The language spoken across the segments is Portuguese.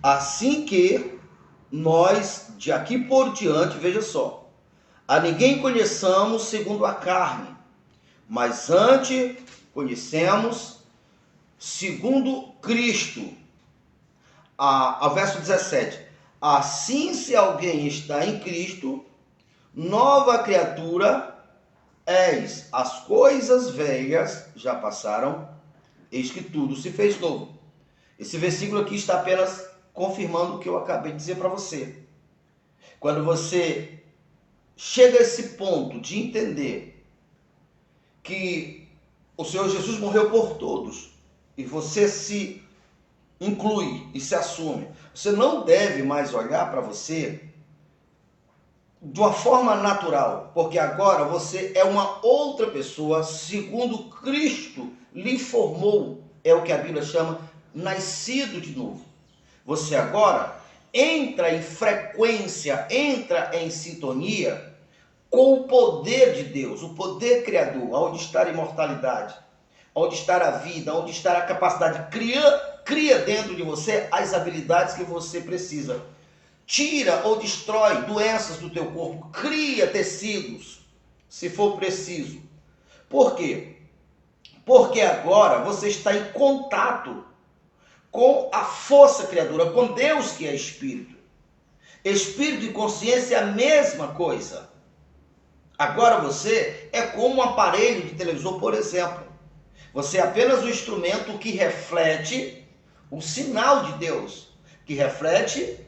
Assim que nós, de aqui por diante, veja só, a ninguém conheçamos segundo a carne, mas antes conhecemos segundo Cristo. Ao verso 17. Assim, se alguém está em Cristo, nova criatura és. As coisas velhas já passaram, eis que tudo se fez novo. Esse versículo aqui está apenas confirmando o que eu acabei de dizer para você. Quando você chega a esse ponto de entender que o Senhor Jesus morreu por todos, e você se inclui e se assume, você não deve mais olhar para você de uma forma natural, porque agora você é uma outra pessoa segundo Cristo lhe formou. É o que a Bíblia chama nascido de novo. Você agora entra em frequência, entra em sintonia com o poder de Deus, o poder criador, onde está a imortalidade, onde está a vida, onde está a capacidade, cria dentro de você as habilidades que você precisa. Tira ou destrói doenças do teu corpo, cria tecidos, se for preciso. Por quê? Porque agora você está em contato com a força criadora, com Deus que é Espírito. Espírito e consciência é a mesma coisa. Agora você é como um aparelho de televisor, por exemplo. Você é apenas um instrumento que reflete o sinal de Deus, que reflete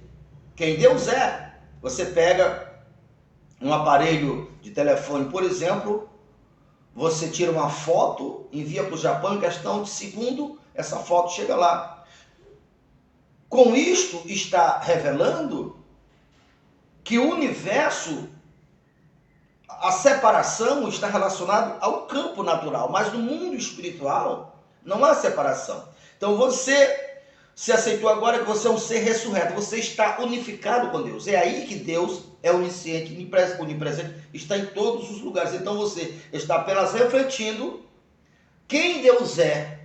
quem Deus é. Você pega um aparelho de telefone, por exemplo, você tira uma foto, envia para o Japão, em questão de segundo, essa foto chega lá. Com isto está revelando que o universo, a separação está relacionada ao campo natural, mas no mundo espiritual não há separação. Então você se aceitou agora que você é um ser ressurreto, você está unificado com Deus. É aí que Deus é onisciente, onipresente, está em todos os lugares. Então você está apenas refletindo quem Deus é,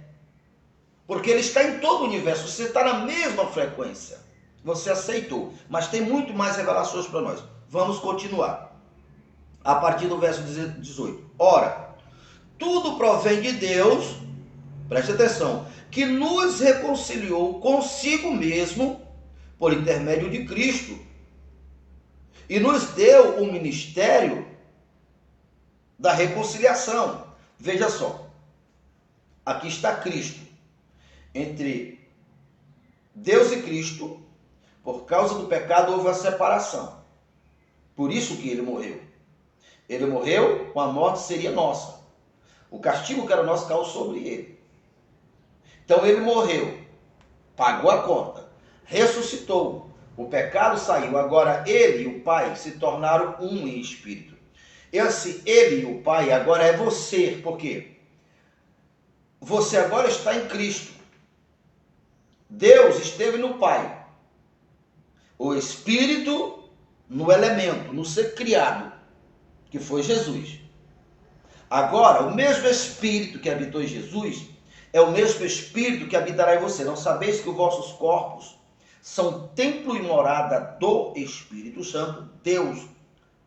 porque Ele está em todo o universo, você está na mesma frequência. Você aceitou, mas tem muito mais revelações para nós. Vamos continuar. A partir do verso 18. Ora, tudo provém de Deus, preste atenção, que nos reconciliou consigo mesmo por intermédio de Cristo e nos deu o ministério da reconciliação. Veja só, aqui está Cristo. Entre Deus e Cristo, por causa do pecado, houve a separação. Por isso que ele morreu. Ele morreu, com a morte seria nossa. O castigo que era nosso caiu sobre ele. Então ele morreu, pagou a conta, ressuscitou, o pecado saiu. Agora ele e o Pai se tornaram um em espírito. Esse ele e o Pai agora é você. Por quê? Você agora está em Cristo. Deus esteve no Pai. O Espírito no elemento, no ser criado, que foi Jesus. Agora, o mesmo Espírito que habitou em Jesus é o mesmo Espírito que habitará em você. Não sabeis que os vossos corpos são templo e morada do Espírito Santo, Deus,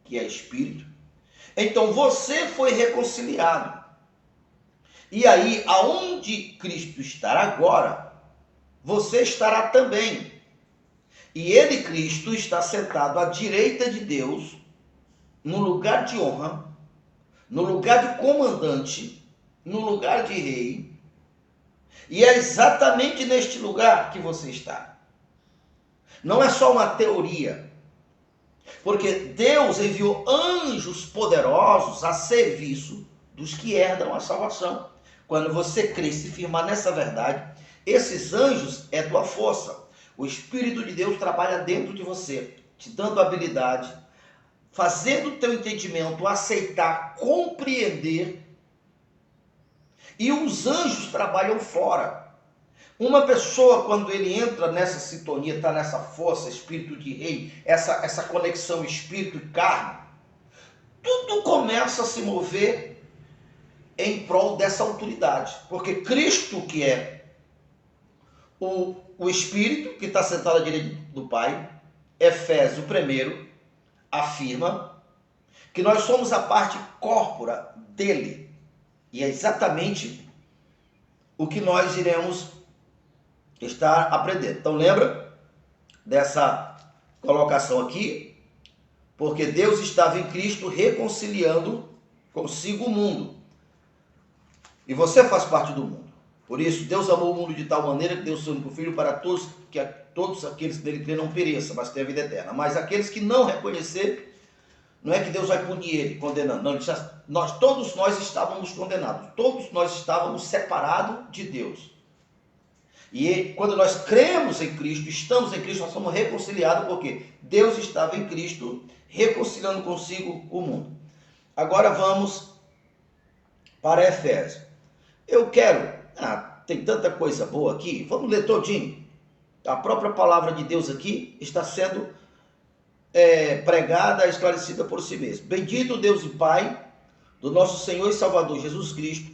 que é Espírito. Então você foi reconciliado. E aí, aonde Cristo estará agora, você estará também. E ele, Cristo, está sentado à direita de Deus, no lugar de honra, no lugar de comandante, no lugar de rei. E é exatamente neste lugar que você está. Não é só uma teoria. Porque Deus enviou anjos poderosos a serviço dos que herdam a salvação. Quando você crê e se firmar nessa verdade, esses anjos é tua força. O Espírito de Deus trabalha dentro de você, te dando habilidade, fazendo o teu entendimento aceitar, compreender. E os anjos trabalham fora. Uma pessoa, quando ele entra nessa sintonia, está nessa força, espírito de rei, essa conexão espírito e carne, tudo começa a se mover em prol dessa autoridade. Porque Cristo, que é o Espírito, que está sentado à direita do Pai. Efésios 1 afirma que nós somos a parte corpórea dele. E é exatamente o que nós iremos estar aprendendo. Então lembra dessa colocação aqui? Porque Deus estava em Cristo reconciliando consigo o mundo. E você faz parte do mundo. Por isso, Deus amou o mundo de tal maneira que deu o seu único Filho para todos, que todos aqueles que nele crêem não pereçam, mas tenham a vida eterna. Mas aqueles que não reconhecer, não é que Deus vai punir ele, condenando. Não, todos nós estávamos condenados. Todos nós estávamos separados de Deus. E quando nós cremos em Cristo, estamos em Cristo, nós somos reconciliados, porque Deus estava em Cristo, reconciliando consigo o mundo. Agora vamos para Efésios. Eu quero... tem tanta coisa boa aqui. Vamos ler todinho. A própria palavra de Deus aqui está sendo pregada, esclarecida por si mesmo. Bendito Deus e Pai do nosso Senhor e Salvador Jesus Cristo,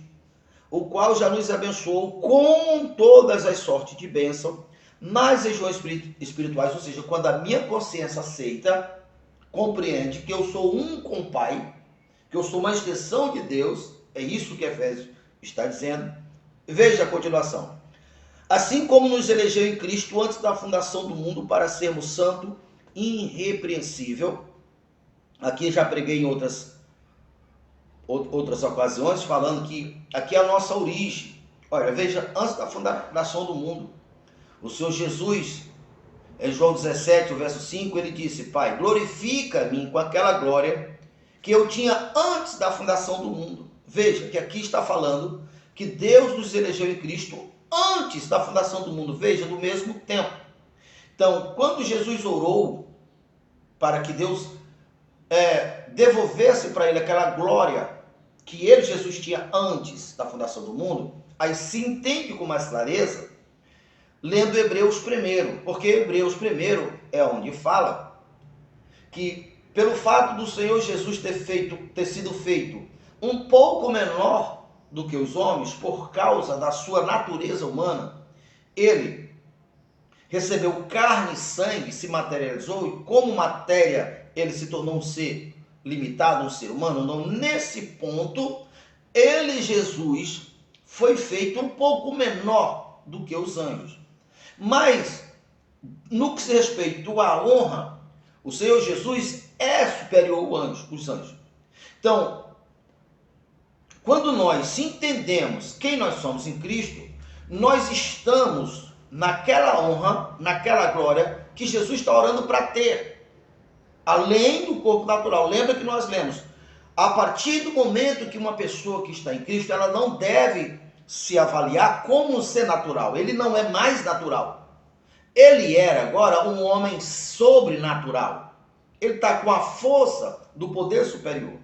o qual já nos abençoou com todas as sortes de bênção nas regiões espirituais, ou seja, quando a minha consciência aceita, compreende que eu sou um com o Pai, que eu sou uma extensão de Deus, é isso que Efésios está dizendo. Veja a continuação. Assim como nos elegeu em Cristo antes da fundação do mundo para sermos santo, irrepreensível. Aqui já preguei em outras ocasiões, falando que aqui é a nossa origem. Olha, veja, antes da fundação do mundo, o Senhor Jesus, em João 17, o verso 5, ele disse: Pai, glorifica-me com aquela glória que eu tinha antes da fundação do mundo. Veja que aqui está falando que Deus nos elegeu em Cristo antes da fundação do mundo. Veja, do mesmo tempo. Então, quando Jesus orou para que Deus devolvesse para ele aquela glória que ele, Jesus, tinha antes da fundação do mundo, aí se entende com mais clareza lendo Hebreus 1, porque Hebreus 1 é onde fala que pelo fato do Senhor Jesus ter sido feito um pouco menor do que os homens, por causa da sua natureza humana, ele recebeu carne e sangue, se materializou, e como matéria ele se tornou um ser limitado, um ser humano. Não, nesse ponto, ele, Jesus, foi feito um pouco menor do que os anjos. Mas, no que se respeita à honra, o Senhor Jesus é superior aos anjos. Então, quando nós entendemos quem nós somos em Cristo, nós estamos naquela honra, naquela glória que Jesus está orando para ter, além do corpo natural. Lembra que nós lemos, a partir do momento que uma pessoa que está em Cristo, ela não deve se avaliar como um ser natural. Ele não é mais natural. Ele era agora um homem sobrenatural. Ele está com a força do poder superior.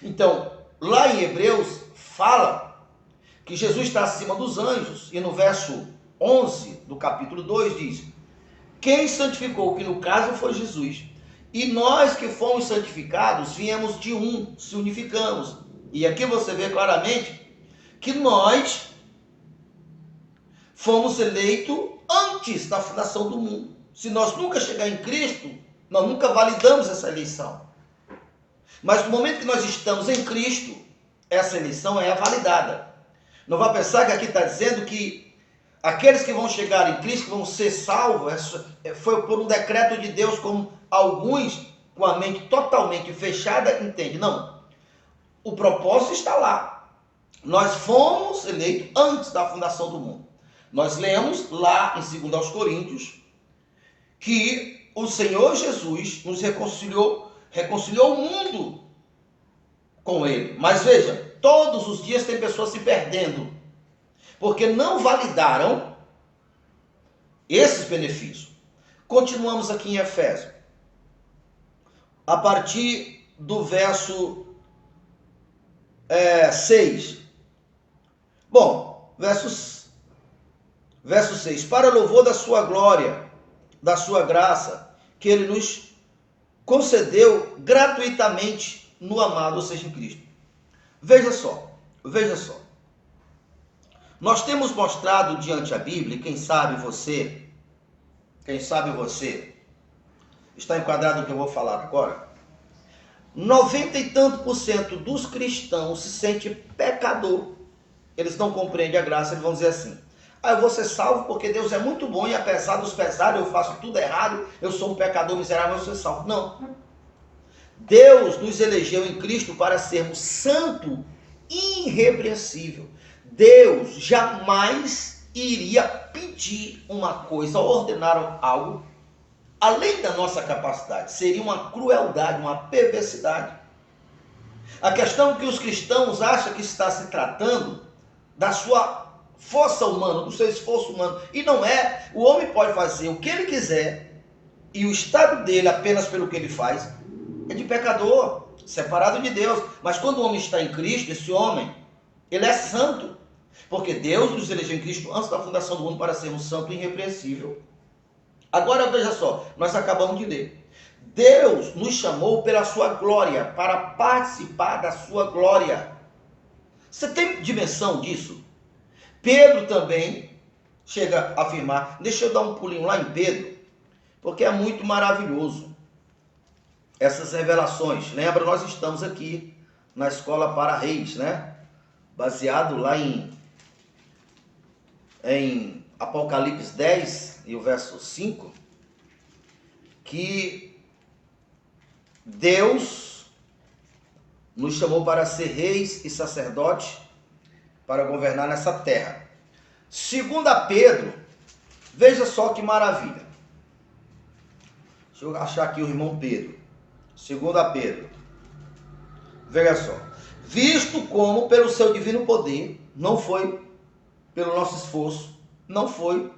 Então, lá em Hebreus, fala que Jesus está acima dos anjos, e no verso 11 do capítulo 2 diz: quem santificou, que no caso foi Jesus, e nós que fomos santificados, viemos de um, se unificamos. E aqui você vê claramente que nós fomos eleitos antes da fundação do mundo. Se nós nunca chegar em Cristo, nós nunca validamos essa eleição. Mas no momento que nós estamos em Cristo, essa eleição é validada. Não vai pensar que aqui está dizendo que aqueles que vão chegar em Cristo, que vão ser salvos, foi por um decreto de Deus, como alguns com a mente totalmente fechada entendem. Não. O propósito está lá. Nós fomos eleitos antes da fundação do mundo. Nós lemos lá em 2 Coríntios que o Senhor Jesus nos reconciliou o mundo com ele. Mas veja, todos os dias tem pessoas se perdendo, porque não validaram esses benefícios. Continuamos aqui em Efésios, a partir do verso 6. Bom, verso 6. Para louvor da sua glória, da sua graça, que ele nos concedeu gratuitamente no amado, ou seja, em Cristo. Veja só. Nós temos mostrado diante a Bíblia, quem sabe você está enquadrado no que eu vou falar agora. 90 e tanto por cento dos cristãos se sente pecador. Eles não compreendem a graça, eles vão dizer assim: eu vou ser salvo porque Deus é muito bom e apesar dos pesares eu faço tudo errado, eu sou um pecador miserável, eu sou salvo. Não. Deus nos elegeu em Cristo para sermos santo e irrepreensível. Deus jamais iria pedir uma coisa, ordenar algo além da nossa capacidade. Seria uma crueldade, uma perversidade. A questão é que os cristãos acham que está se tratando da sua força humana, do seu esforço humano. E não é. O homem pode fazer o que ele quiser e o estado dele, apenas pelo que ele faz, é de pecador, separado de Deus. Mas quando o homem está em Cristo, esse homem, ele é santo. Porque Deus nos elegeu em Cristo antes da fundação do mundo para sermos santo e irrepreensível. Agora veja só, nós acabamos de ler. Deus nos chamou pela sua glória, para participar da sua glória. Você tem dimensão disso? Pedro também chega a afirmar, deixa eu dar um pulinho lá em Pedro, porque é muito maravilhoso essas revelações. Lembra, nós estamos aqui na Escola para Reis, né? Baseado lá em Apocalipse 10 e o verso 5, que Deus nos chamou para ser reis e sacerdotes para governar nessa terra. Segundo a Pedro, veja só que maravilha. Deixa eu achar aqui o irmão Pedro. Segundo a Pedro, veja só. Visto como pelo seu divino poder, não foi pelo nosso esforço, não foi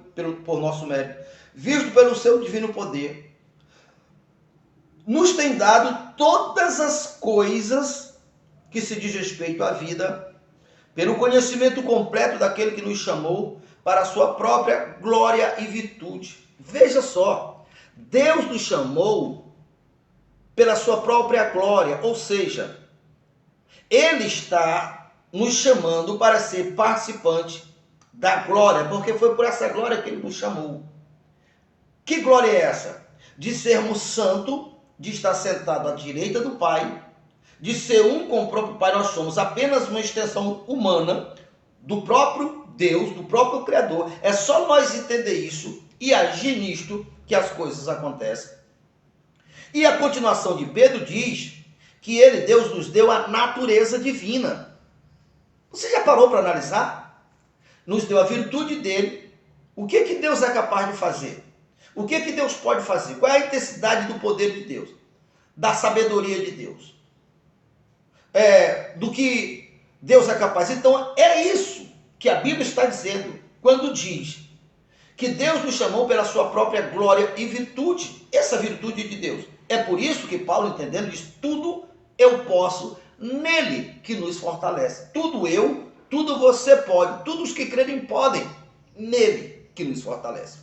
por nosso mérito, visto pelo seu divino poder, nos tem dado todas as coisas que se diz respeito à vida, pelo conhecimento completo daquele que nos chamou para a sua própria glória e virtude. Veja só, Deus nos chamou pela sua própria glória, ou seja, Ele está nos chamando para ser participante da glória, porque foi por essa glória que Ele nos chamou. Que glória é essa? De sermos santos, de estar sentado à direita do Pai, de ser um com o próprio Pai. Nós somos apenas uma extensão humana do próprio Deus, do próprio Criador. É só nós entender isso e agir nisto que as coisas acontecem. E a continuação de Pedro diz que ele, Deus, nos deu a natureza divina. Você já parou para analisar? Nos deu a virtude dele. O que Deus é capaz de fazer? O que Deus pode fazer? Qual é a intensidade do poder de Deus? Da sabedoria de Deus? Do que Deus é capaz. Então é isso que a Bíblia está dizendo quando diz que Deus nos chamou pela sua própria glória e virtude. Essa virtude de Deus. É por isso que Paulo, entendendo, diz: tudo eu posso nele que nos fortalece. Tudo eu, tudo você pode, todos os que crerem podem nele que nos fortalece.